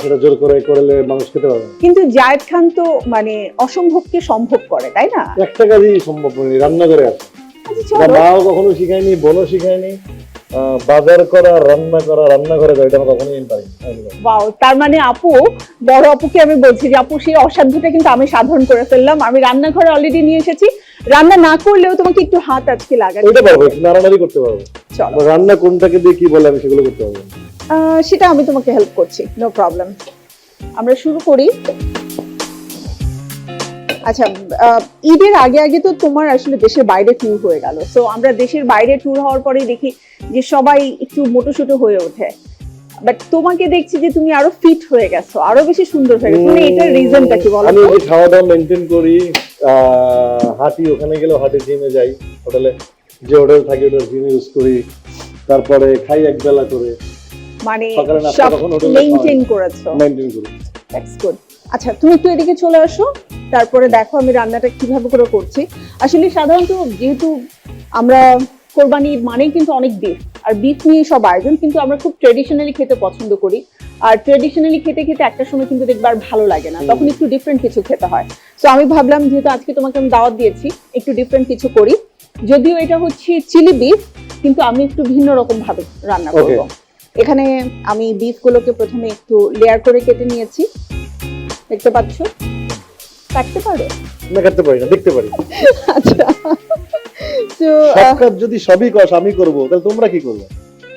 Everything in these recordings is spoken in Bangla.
সেটা জোর করে করলে মানুষ খেতে পারবে না। কিন্তু জায়েদ খান তো মানে অসম্ভবকে সম্ভব করে, তাই না? একটা কাজই সম্ভব নয়, রান্না করে আসে। আচ্ছা চলো। মাও কখনো শিখায়নি, বোনও শিখায়নি। বাজার করা, রান্না করা, রান্না করে দেয়, এটা আমি কখনোই পারি না। ওয়াও, তার মানে আপু, বড় আপুকে আমি বলছি যে আপু সেই অসাধ্যটা কিন্তু আমি সাধারণ করে ফেললাম। আমি রান্নাঘরে অলরেডি নিয়ে এসেছি, রান্না না করলেও তোমাকে একটু হাত আজকে লাগাতে ওইটা পারবো, নাড়ানাড়ি করতে পারবো। চলো, রান্না কোনটাকে দিয়ে কি বলে আমি সেগুলো করতে পারবো। সেটা আমি তোমাকে হেল্প করছি, নো প্রবলেম। আমরা শুরু করি। আচ্ছা, ঈদের আগে আগে তো তোমার আসলে দেশের বাইরে ট্যুর হয়ে গেল। সো আমরা দেশের বাইরে ট্যুর হওয়ার পরে দেখি যে সবাই একটু মোটোসোটো হয়ে ওঠে, বাট তোমাকে দেখছি যে তুমি আরো ফিট হয়ে গেছো, আরো বেশি সুন্দর হয়ে গেছো। মানে এটার রিজনটা কি বলো? আমি যে খাওয়া দাওয়া মেনটেন করি, হাঁটি, ওখানে গেলেও হাঁটি, জিমে যাই, হোটেলে যে হোটেল থাকি ওটার জিম ইউজ করি, তারপরে খাই এক বেলা করে, মানে সকালে নাস্তা সব তখন হোটেলে মেইনটেইন করেছো। মেইনটেইন করি। That's good. আচ্ছা, তুমি একটু এদিকে চলে আসো, তারপরে দেখো আমি রান্নাটা কিভাবে করে করছি। আসলে সাধারণত যেহেতু আমরা কোরবানি মানেই কিন্তু অনেক বিফ, আর বিফ নিয়ে সব আয়োজন, কিন্তু আমরা খুব ট্রেডিশনালি খেতে পছন্দ করি। আর ট্রেডিশনালি খেতে খেতে একটা সময় কিন্তু দেখবার ভালো লাগে না, তখন একটু ডিফারেন্ট কিছু খেতে হয়। সো আমি ভাবলাম যেহেতু আজকে তোমাকে আমি দাওয়াত দিয়েছি, একটু ডিফারেন্ট কিছু করি। যদিও এটা হচ্ছে চিলি বিফ, কিন্তু আমি একটু ভিন্ন রকম ভাবে রান্না করবো। এখানে আমি বিফ গুলোকে প্রথমে একটু লেয়ার করে কেটে নিয়েছি, দেখতে পাচ্ছ। কাটতে পারো? না, কাটতে পারি না, দেখতে পারি। আচ্ছা, তো সব কাজ যদি সবই কস আমি করব, তাহলে তোমরা কি করবে?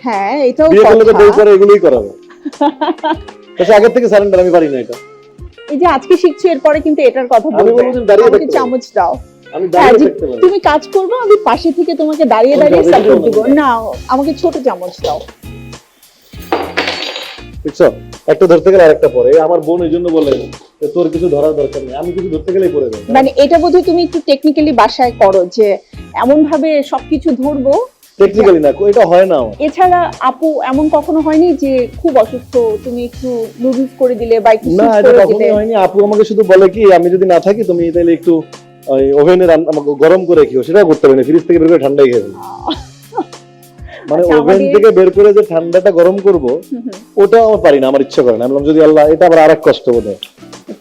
হ্যাঁ, এটাও বিয়ে করলে তো কথা। বউ করে এগুলোই করাবে। আচ্ছা, আগে থেকে সারেন্ডার, আমি পারি না এটা। এই যে আজকে শিখছো, এরপরে কিন্তু এটার কথা আমি বলবো। বলবো তুমি দাঁড়িয়ে আমাকে থাকতে চামচ দাও। আমি হ্যাঁ, দাঁড়িয়ে যে থাকতে পারি। তুমি কাজ করবে, আমি পাশে থেকে তোমাকে দাঁড়িয়ে দাঁড়িয়ে আমি সাপোর্ট দাঁড়িয়ে দিব। দেবো। না, আমাকে ছোট চামচ দাও। বুঝছো, একটা ধরতে গেলে আরেকটা পরে। আমার বোন এই জন্য বলে যে তোর কিছু ধরার দরকার নেই, আমি কিছু ধরতে গেলেই পড়ে যাই। মানে এটা বোধহয় তুমি একটু টেকনিক্যালি বাসায় করো, যে এমন ভাবে সবকিছু ধরবো। টেকনিক্যালি না, এটা হয় না আমার। এছাড়া আপু এমন কখনো হয়নি যে খুব অসুস্থ, তুমি একটু নুডলস করে দিলে বা একটু না, স্যুপ এটা করে দিলে? কখনোই হয়নি। আপু আমাকে শুধু বলে কি, আমি যদি না থাকি তুমি তাহলে একটু ওভেনে আমাকে গরম করে খেও। সেটা করতে পারি না, ফ্রিজ থেকে বের করে ঠান্ডাই খেয়ে ফেলি। মানে আচ্ছা, ওভেন থেকে বের করে যে ঠান্ডাটা গরম করব, ওটা আমার পারি না, আমার ইচ্ছা করে না। আমি বললাম যদি আল্লাহ, এটা আবার আরেক কষ্ট বোধ হয়।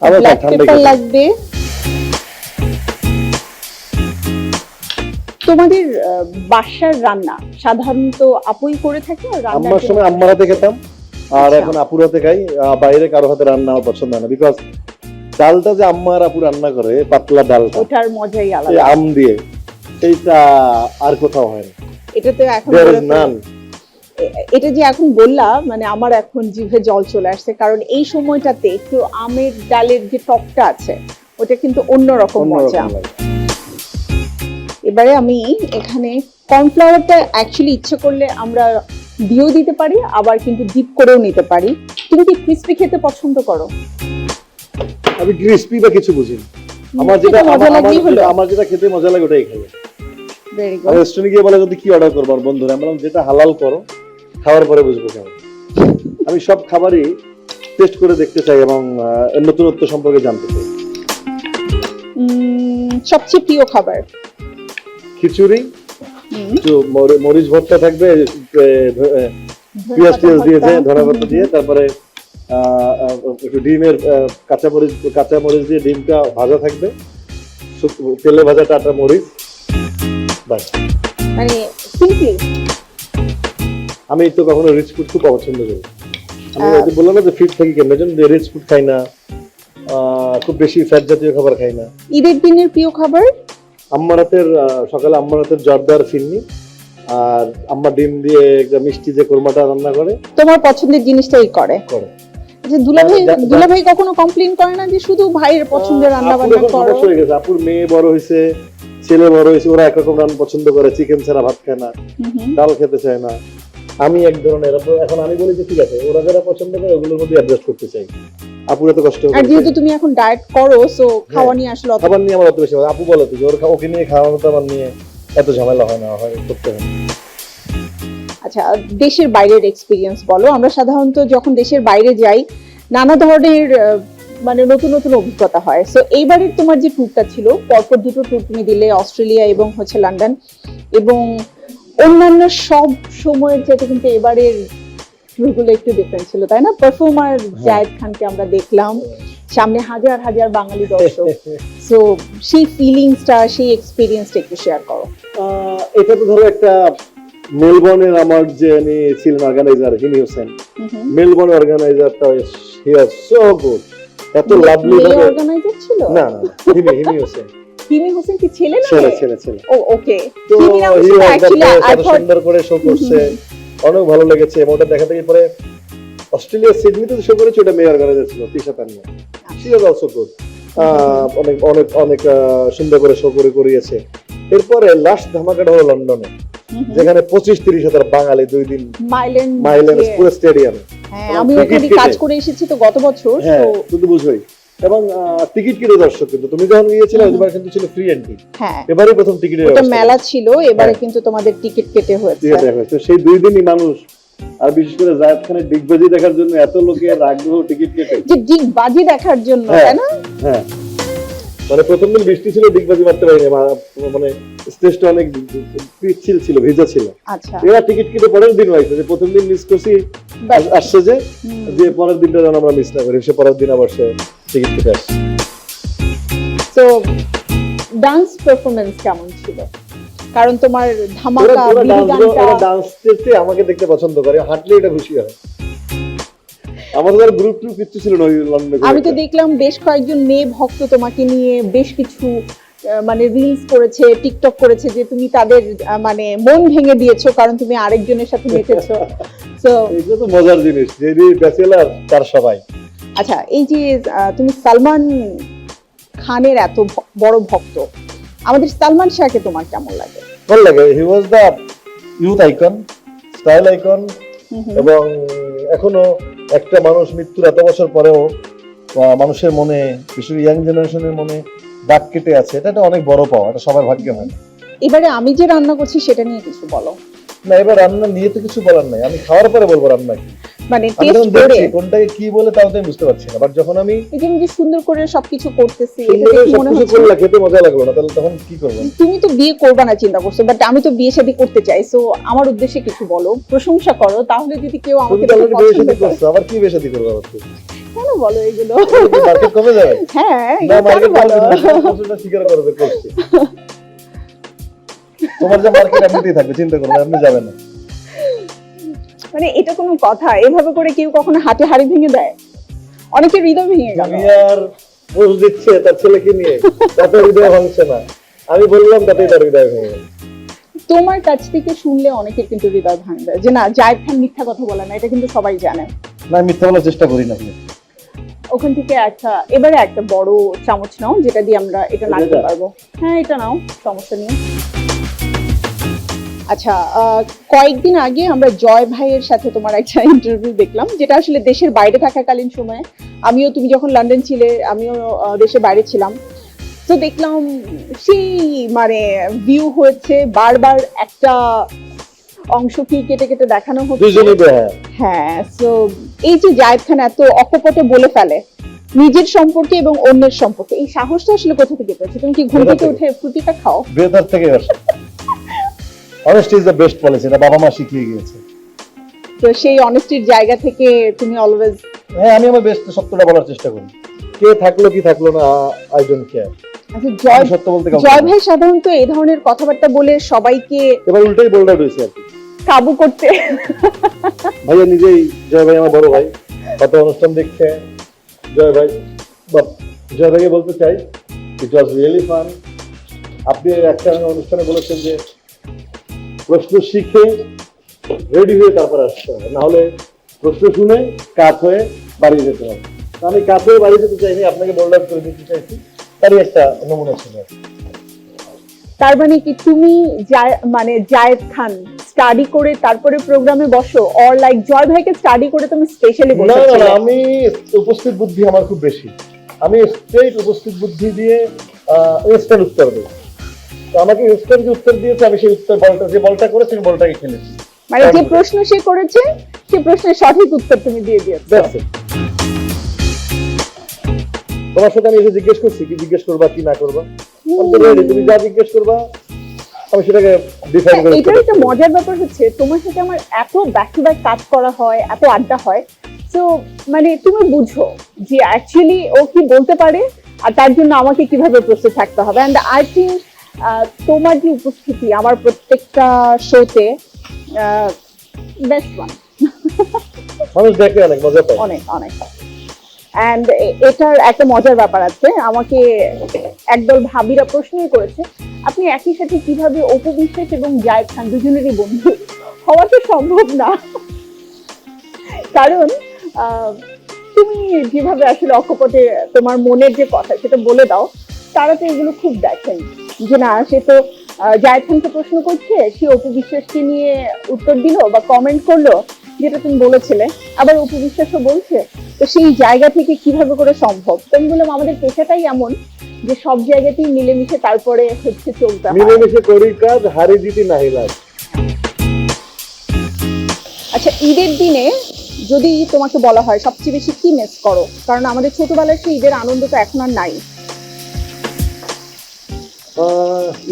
আবার ব্ল্যাক ঠান্ডা পেপার খেতে লাগবে। তোমাদের বাসার রান্না সাধারণত আপুই করে থাকে? আর রান্নার আম্মার সময় আম্মার হাতে খেতাম, আর এখন আপুর হাতে খাই। বাইরে কারো হাতে রান্না আমার পছন্দ হয় না, বিকজ ডালটা যে আম্মা আর আপু রান্না করে, পাতলা ডালটা, ওটার মজাই এই আলাদা। আম দিয়ে, সেইটা আর কোথাও হয় না। এটা তো এখন There is none. এটা যে এখন বললা, মানে আমার এখন জিভে জল চলে আসছে, কারণ এই সময়টাতে একটু আমের ডালের যে টকটা আছে, ওটা কিন্তু অন্যরকম মজা। অন্যরকম লাগে। এবারে আমি এখানে কর্নফ্লাওয়ারটা অ্যাকচুয়ালি ইচ্ছে করলে আমরা দিয়েও দিতে পারি, আবার কিন্তু ডিপ করেও নিতে পারি। তুমি কি ক্রিসপি খেতে পছন্দ করো? আমি ক্রিসপি বা কিছু বুঝি না। আমার যেটা মজা লাগলেই হলো। আমার যেটা খেতে মজা লাগে ওটাই খাই। ভেরি আর গুড। রেস্টুরেন্টে গিয়ে বলে যদি কি অর্ডার করবো, আর বন্ধুরা আমি বললাম যেটা হালাল করো, খাওয়ার পরে বুঝবো কেমন। আমি সব খাবারই টেস্ট করে দেখতে চাই এবং এর নতুনত্ব সম্পর্কে জানতে চাই। সবচেয়ে প্রিয় খাবার? খিচুড়ি, একটু মরিচ ভর্তা থাকবে, পেঁয়াজ টিয়াজ দিয়েছে, ধনে পাতা দিয়ে, তারপরে একটু ডিমের কাঁচা মরিচ দিয়ে ডিমটা ভাজা থাকবে, তেলে ভাজা টাটা মরিচ, বাস। মানে সিম্পলি। আমি তো কখনো রিচ ফুড খুব অপছন্দ করি। আমি বললাম না যে ফিট থাকি কেমন, জন্য রিচ ফুড খাই না, খুব বেশি ফ্যাট জাতীয় খাবার খাই না। ঈদের দিনের প্রিয় খাবার? আম্মার হাতের সকালে আম্মার হাতের জর্দার ফিরনি, আর আম্মা ডিম দিয়ে একটা মিষ্টি যে কোরমাটা রান্না করে। তোমার পছন্দের জিনিসটাই করে। যে দুলাভাই কখনো কমপ্লেইন করে না যে শুধু ভাইয়ের পছন্দের রান্না বান্না করো? হয়ে গেছে, আপুর মেয়ে বড় হয়েছে, ছেলে বড় হয়েছে, ওরা একরকম রান্না পছন্দ করে, চিকেন ছাড়া ভাত খায় না, ডাল খেতে চায় না। আমি এক ধরনের, এখন আমি বলি যে ঠিক আছে, ওরা যারা পছন্দ করে ওগুলোর মধ্যে অ্যাডজাস্ট করতে চাই। আপুর এত কষ্ট আর যেহেতু তুমি এখন ডায়েট করো, সো খাওয়া নিয়ে আসলে খাবার নিয়ে আমার অত বেশি, আপু বলে তো ওর ওকে নিয়ে খাওয়া মতো আমার নিয়ে এত ঝামেলা হয় না, হয় করতে হয়। আচ্ছা, দেশের বাইরের এক্সপিরিয়েন্স বলো। আমরা সাধারণত যখন দেশের বাইরে যাই, নানা ধরনের মানে নতুন নতুন অভিজ্ঞতা হয়। সো এইবারের তোমার যে ট্যুরটা ছিল, পরপর দুটো ট্যুর তুমি দিলে, অস্ট্রেলিয়া এবং হচ্ছে লন্ডন, এবং অন্যান্য সব সময়ের চাইতে কিন্তু এবারের গুলো একটু ডিফারেন্ট ছিল, তাই না? পারফর্মার জায়েদ খানকে আমরা দেখলাম, সামনে হাজার হাজার বাঙালি দর্শক। সো সেই ফিলিংসটা, সেই এক্সপিরিয়েন্সটা একটু শেয়ার করো। এটা তো ধরো একটা মেলবোর্নের আমার যে ছিলেন অর্গানাইজার হিমি হোসেন, মেলবোর্ন অর্গানাইজারটা হি ওয়াজ সো গুড, এত লাভলি ভাবে অর্গানাইজার ছিল। না না হিমি হোসেন, হিমি হোসেন কি ছেলে না? ছেলে। ও ওকে। তো হিমি নাম ছিল অ্যাকচুয়ালি, আই থট সুন্দর করে শো করছে, অনেক ভালো লেগেছে। এবং ওটা দেখা থেকে পরে অস্ট্রেলিয়া সিডনিতে শো করেছে, ওটা মেয়ে অর্গানাইজার ছিল Tisha Tania, she was also good. অনেক অনেক অনেক সুন্দর করে শো করিয়েছে। এরপরে লাস্ট ধামাকাটা হলো লন্ডনে, যেখানে 25-30 হাজার বাঙালি 2 দিন মাইল্যান্ড পুরো স্টেডিয়ামে। হ্যাঁ, আমি ওখানে কাজ করে এসেছি তো গত বছর। হ্যাঁ, তুমি বুঝোই। এবং টিকিট কিনে দর্শক, কিন্তু তুমি যখন গিয়েছিলে ওইবার কিন্তু ছিল ফ্রি এন্ট্রি। হ্যাঁ, এবারে প্রথম টিকিটের ওটা মেলা ছিল, এবারে কিন্তু তোমাদের টিকিট কেটে হয়েছে। তো সেই 2 দিনই মানুষ, আর বিশেষ করে জায়েদ খানের ডিগবাজি দেখার জন্য এত লোকের আগ্রহ টিকিট কেটে, যে ডিগবাজি দেখার জন্য, তাই না? হ্যাঁ, মানে প্রথম দিন বৃষ্টি ছিল, ডিগবাজি মারতে পারিনি, মানে স্টেজটা অনেক পিচ্ছিল ছিল, ভেজা ছিল। আচ্ছা, এরা টিকিট কেটে পরের দিন হয়েছে যে প্রথম দিন মিস করছি, আসছে যে পরের দিনটা যেন আমরা মিস না করি, সে পরের দিন আবার সে টিকিট কেটে আসছে। তো ডান্স পারফরম্যান্স কেমন ছিল? কারণ তোমার ধামাকা ডান্স করতে আমাকে দেখতে পছন্দ করে, হাঁটলে এটা খুশি হয়। আমাদের গ্রুপ টু কিছু ছিল না লন্ডনে। আমি তো দেখলাম বেশ কয়েকজন মেয়ে ভক্ত তোমাকে নিয়ে বেশ কিছু মানে রিলস করেছে, টিকটক করেছে, যে তুমি তাদের মানে মন ভেঙে দিয়েছো কারণ তুমি আরেকজনের সাথে মেতেছো। সো এটা তো মজার জিনিস, যে ব্যাচেলর তার সবাই। আচ্ছা, এই যে তুমি সালমান খানের এত বড় ভক্ত, আমাদের সালমান শাহকে তোমার কেমন লাগে? ভালো লাগে। হি ওয়াজ দা ইউথ আইকন, স্টাইল আইকন। এবং এখনো একটা মানুষ মৃত্যুর এত বছর পরেও মানুষের মনে, বিশেষ ইয়াং জেনারেশনের মনে দাগ কেটে আছে, এটা অনেক বড় পাওয়া, এটা সবার ভাগ্যে হয় না। এবারে আমি যে রান্না করছি সেটা নিয়ে কিছু বলো। না, এবার রান্না নিয়ে তো কিছু বলার নাই, আমি খাওয়ার পরে বলবো রান্না কি, মানে টেস্ট করে কোনটাকে কি বলে তাও তো আমি বুঝতে পারছি না। বাট যখন আমি এই যে সুন্দর করে সবকিছু করতেছি, এটা দেখে মনে হচ্ছে করলে খেতে মজা লাগলো না, তাহলে তখন কি করব? তুমি তো বিয়ে করবা না চিন্তা করছো, বাট আমি তো বিয়ে শাদী করতে চাই। সো আমার উদ্দেশ্যে কিছু বলো, প্রশংসা করো, তাহলে যদি কেউ আমাকে বিয়ে শাদী করছো, আবার কি বিয়ে শাদী করবো? কেন বলো এগুলো? মার্কেট কমে যাবে। হ্যাঁ, না, মার্কেট বলো, সেটা স্বীকার করবে করছি। তোমার যে মার্কেট এমনিতেই থাকবে, চিন্তা করো না, আপনি যাবেন না। মানে এটা কোনো কথা? এভাবে করে কেউ কখনো হাতে হাড়ি ভেঙে দেয়? অনেকের হৃদয় ভেঙে গেল। দুনিয়ার পোস্ট দিচ্ছে তার ছেলেকে নিয়ে, তাতে হৃদয় ভাঙছে না। আমি বললাম তাতেই তার হৃদয় ভেঙে গেল। তোমার কাছ থেকে শুনলে অনেকের কিন্তু হৃদয় ভাঙবে, যে না, জায়েদ খান মিথ্যা কথা বলে না, এটা কিন্তু সবাই জানে। না, মিথ্যা বলার চেষ্টা করি না। ওখান থেকে এবারে একটা বড় চামচ নাও, যেটা দিয়ে আমরা এটা নাড়তে পারবো। হ্যাঁ, এটা নাও, সমস্যা নেই। আচ্ছা, কয়েকদিন আগে আমরা জয় ভাইয়ের সাথে তোমার একটা ইন্টারভিউ দেখলাম, যেটা আসলে দেশের বাইরে থাকাকালীন সময়ে, তুমি যখন লন্ডন ছিলে, আমিও দেশের বাইরে ছিলাম। তো দেখলাম সেই মানে ভিউ হয়েছে, বারবার একটা অংশ কি কেটে কেটে দেখানো হচ্ছে। হ্যাঁ, সো এই যে জায়েদ খান এত অকপটে বলে ফেলে নিজের সম্পর্কে এবং অন্যের সম্পর্কে, এই সাহসটা আসলে কোথা থেকে পেয়েছো? তুমি কি ঘুম থেকে উঠে ফ্রুটিটা খাও? ভেতর থেকে আসে। Honesty is the best policy, এটা বাবা মা শিখিয়ে গিয়েছে। তো সেই অনেস্টির জায়গা থেকে তুমি অলওয়েজ, হ্যাঁ, আমি আমার বেস্ট সত্যটা বলার চেষ্টা করি। কে থাকলো কি থাকলো না, আই ডোন্ট কেয়ার। আচ্ছা, জয় ভাই সাধারণত এই ধরনের কথাবার্তা বলে সবাইকে এবার উল্টাই বলটা রয়েছে আর কি, কাবু করতে। ভাইয়া নিজেই, জয় ভাই আমার বড় ভাই, কত অনুষ্ঠান দেখছে। জয় ভাইকে বলতে চাই, ইট ওয়াজ রিয়েলি ফান। আপনি একটা অনুষ্ঠানে বলেছেন যে প্রশ্ন শিখে রেডি হয়ে তারপর আসতে হবে, না হলে প্রশ্ন শুনে কাত হয়ে বাড়ি যেতে হবে। আমি কাত হয়ে বাড়ি যেতে চাইনি, আপনাকে বোল্ড আউট করে দিতে চাইছি, তারই একটা নমুনা ছিল। তার মানে কি তুমি মানে জায়েদ খান স্টাডি করে তারপরে প্রোগ্রামে বসো, অর লাইক জয় ভাইকে স্টাডি করে তুমি স্পেশালি বসো? না, আমি উপস্থিত বুদ্ধি আমার খুব বেশি, আমি স্ট্রেট উপস্থিত বুদ্ধি দিয়ে ইনস্ট্যান্ট উত্তর দেই। তো আমাকে ইনস্ট্যান্ট যে উত্তর দিয়েছে, আমি সেই উত্তর যে বলটা করেছি বলটাকে খেলেছি। মানে যে প্রশ্ন সে করেছে সেই প্রশ্নের সঠিক উত্তর তুমি দিয়ে দিয়েছো। তোমার সাথে আমি এসে জিজ্ঞেস করছি কি জিজ্ঞেস করবা কি না করবা, তুমি যা জিজ্ঞেস করবা আমি সেটাকে ডিফাইন করে এটার একটা মজার ব্যাপার হচ্ছে তোমার সাথে আমার এত ব্যাক টু ব্যাক কাজ করা হয়, এত আড্ডা হয়, তো মানে তুমি বুঝো যে অ্যাকচুয়ালি ও কি বলতে পারে আর তার জন্য আমাকে কিভাবে প্রস্তুত থাকতে হবে। অ্যান্ড আই থিঙ্ক তোমার যে উপস্থিতি আমার প্রত্যেকটা শোতে বেস্ট ওয়ান। মানুষ দেখে অনেক মজা পায়। অনেক অনেক। অ্যান্ড এটার একটা মজার ব্যাপার আছে, আমাকে একদল ভাবিরা প্রশ্নই করেছে আপনি একই সাথে কিভাবে অপু বিশ্বাস এবং জায়েদ খান দুজনেরই বন্ধু, হওয়া তো সম্ভব না। কারণ তুমি যেভাবে আসলে অকপটে তোমার মনের যে কথা সেটা বলে দাও, তারা তো এগুলো খুব দেখেন যে না সে তো জায়েদ খানকে প্রশ্ন করছে, সে অপু বিশ্বাসকে নিয়ে উত্তর দিল বা কমেন্ট করলো যেটা তুমি বলেছিলে, আবার অপু বিশ্বাসও বলছে, তো সেই জায়গা থেকে কিভাবে করে সম্ভব? তো আমি বললাম আমাদের পেশাটাই এমন যে সব জায়গাতেই মিলেমিশে তারপরে হচ্ছে চলতে হয়। মিলেমিশে করি কাজ, হারি জিতি নাহি লাভ। আচ্ছা, ঈদের দিনে যদি তোমাকে বলা হয় সবচেয়ে বেশি কি মিস করো, কারণ আমাদের ছোটবেলার সেই ঈদের আনন্দ তো এখন আর নাই।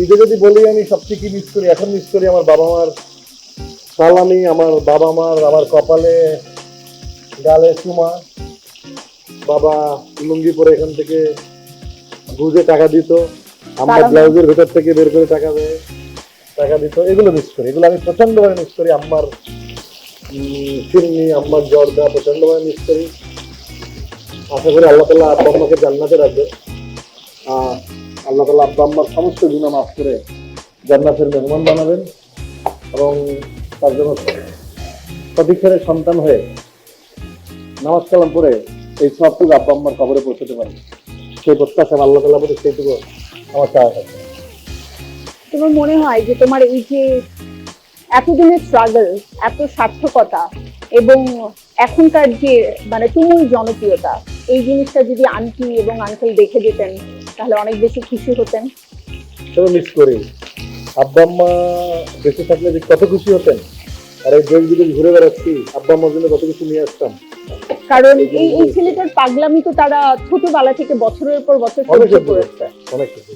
ঈদে যদি বলি আমি সবচেয়ে কি মিস করি, এখন মিস করি আমার বাবা মার সালামি, আমার বাবা মার আমার কপালে গালে চুমা, বাবা লুঙ্গি পরে এখান থেকে গুজে টাকা দিত, আমার ব্লাউজের ভেতর থেকে বের করে টাকা দিত, এগুলো মিস করি। এগুলো আমি প্রচন্ডভাবে মিস করি। আম্মার ফিরনি, আম্মার জর্দা প্রচন্ডভাবে মিস করি। আশা করি আল্লাহ তাআলা আব্বা আম্মাকে জান্নাতে রাখবে। আল্লাহ তাআলা আব্বা আম্মার সমস্ত গুনাহ মাফ করে জান্নাতের মেহমান বানাবেন এবং তার জন্য সঠিকের সন্তান হয়ে নামাজ কালাম পড়ে এই সবটুকু আব্বা আম্মার কবরে পৌঁছতে পারে, সেই প্রত্যাশা আল্লাহ তাআলা বলে সেইটুকু আমার চাওয়া থাকে। তোমার মনে হয় যে তোমার এই যে এতদিনের স্ট্রাগল, এত সার্থকতা এবং এখনকার যে মানে তুমুল জনপ্রিয়তা, এই জিনিসটা যদি আন্টি এবং আঙ্কেল দেখে যেতেন তাহলে অনেক বেশি খুশি হতেন? সেটা মিস করি। আব্বা আম্মা বেঁচে থাকলে যে কত খুশি হতেন, আর এই দেশ বিদেশ ঘুরে বেড়াচ্ছি, আব্বা আম্মার জন্য কত কিছু নিয়ে আসতাম। কারণ এই ছেলেটার পাগলামি তো তারা ছোটবেলা থেকে বছরের পর বছর অনেক সহ্য করেছে। অনেক কিছু